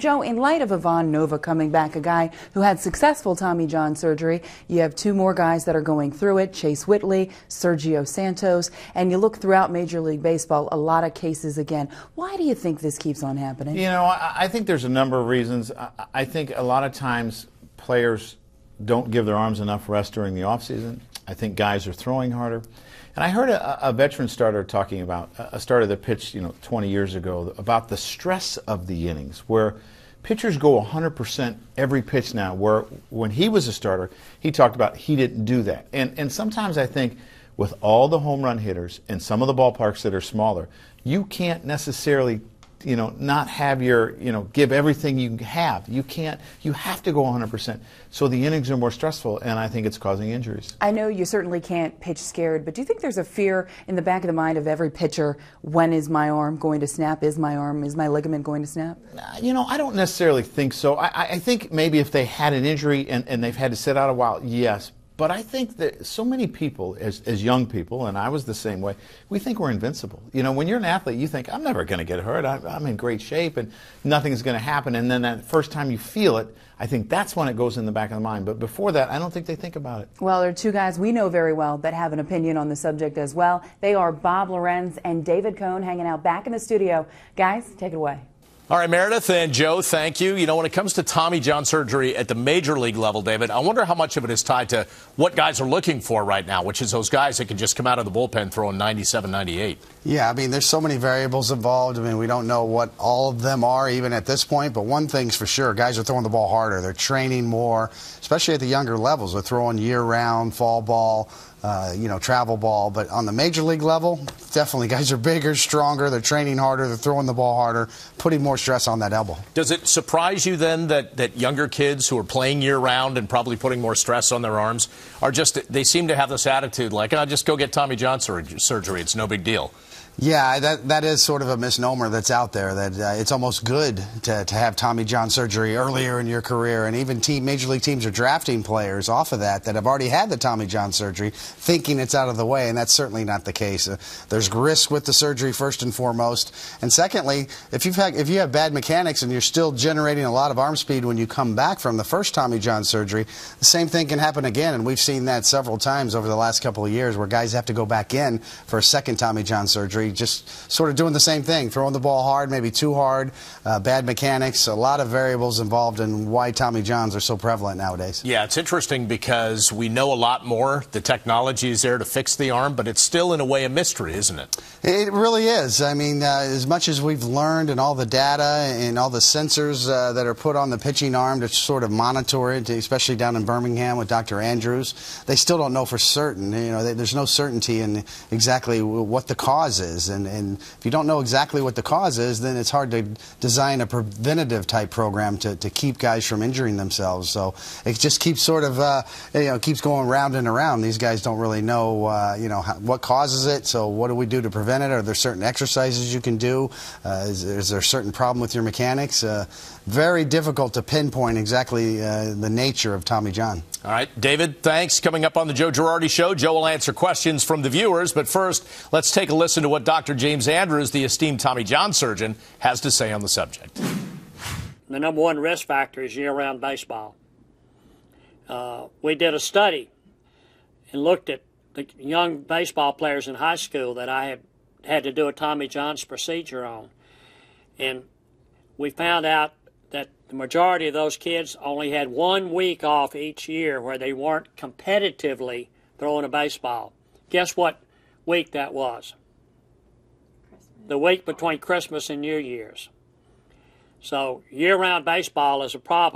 Joe, in light of Ivan Nova coming back, a guy who had successful Tommy John surgery, you have two more guys that are going through it, Chase Whitley, Sergio Santos, and you look throughout Major League Baseball, a lot of cases again. Why do you think this keeps on happening? You know, I think there's a number of reasons. I think a lot of times players don't give their arms enough rest during the offseason. I think guys are throwing harder. And I heard a veteran starter talking about a starter that pitched, 20 years ago, about the stress of the innings, where pitchers go 100% every pitch now, where when he was a starter, he talked about he didn't do that. And sometimes I think with all the home run hitters and some of the ballparks that are smaller, you can't necessarily not have your, give everything you have. You can't, you have to go 100%. So the innings are more stressful, and I think it's causing injuries. I know you certainly can't pitch scared, but do you think there's a fear in the back of the mind of every pitcher, when is my arm going to snap? Is my ligament going to snap? I don't necessarily think so. I think maybe if they had an injury and they've had to sit out a while, yes. But I think that so many people, as young people, and I was the same way, we think we're invincible. When you're an athlete, you think, I'm never going to get hurt. I'm in great shape and nothing's going to happen. And then that first time you feel it, I think that's when it goes in the back of the mind. But before that, I don't think they think about it. Well, there are two guys we know very well that have an opinion on the subject as well. They are Bob Lorenz and David Cohn, hanging out back in the studio. Guys, take it away. All right, Meredith and Joe, thank you. When it comes to Tommy John surgery at the major league level, David, I wonder how much of it is tied to what guys are looking for right now, which is those guys that can just come out of the bullpen throwing 97, 98. Yeah, there's so many variables involved. We don't know what all of them are even at this point, but one thing's for sure, guys are throwing the ball harder. They're training more, especially at the younger levels. They're throwing year-round, fall ball, travel ball. But on the major league level, definitely guys are bigger, stronger, they're training harder, they're throwing the ball harder, putting more stress on that elbow. Does it surprise you then that younger kids who are playing year-round and probably putting more stress on their arms they seem to have this attitude like, just go get Tommy John surgery, it's no big deal? Yeah, that is sort of a misnomer that's out there, that it's almost good to have Tommy John surgery earlier in your career. And even major league teams are drafting players off of that have already had the Tommy John surgery, thinking it's out of the way, and that's certainly not the case. There's risk with the surgery, first and foremost. And secondly, if you have bad mechanics and you're still generating a lot of arm speed when you come back from the first Tommy John surgery, the same thing can happen again. And we've seen that several times over the last couple of years, where guys have to go back in for a second Tommy John surgery, just sort of doing the same thing, throwing the ball hard, maybe too hard, bad mechanics, a lot of variables involved in why Tommy Johns are so prevalent nowadays. Yeah, it's interesting because we know a lot more. The technology is there to fix the arm, but it's still in a way a mystery, isn't it? It really is. As much as we've learned and all the data and all the sensors that are put on the pitching arm to sort of monitor it, especially down in Birmingham with Dr. Andrews, they still don't know for certain. There's no certainty in exactly what the cause is. And if you don't know exactly what the cause is, then it's hard to design a preventative type program to keep guys from injuring themselves. So it just keeps sort of, keeps going round and around. These guys don't really know, what causes it. So what do we do to prevent it? Are there certain exercises you can do? Is there a certain problem with your mechanics? Very difficult to pinpoint exactly the nature of Tommy John. All right, David, thanks. Coming up on the Joe Girardi Show, Joe will answer questions from the viewers. But first, let's take a listen to what Dr. James Andrews, the esteemed Tommy John surgeon, has to say on the subject. The number one risk factor is year-round baseball. We did a study and looked at the young baseball players in high school that I had to do a Tommy John's procedure on. And we found out that the majority of those kids only had 1 week off each year where they weren't competitively throwing a baseball. Guess what week that was? The week between Christmas and New Year's. So year-round baseball is a problem.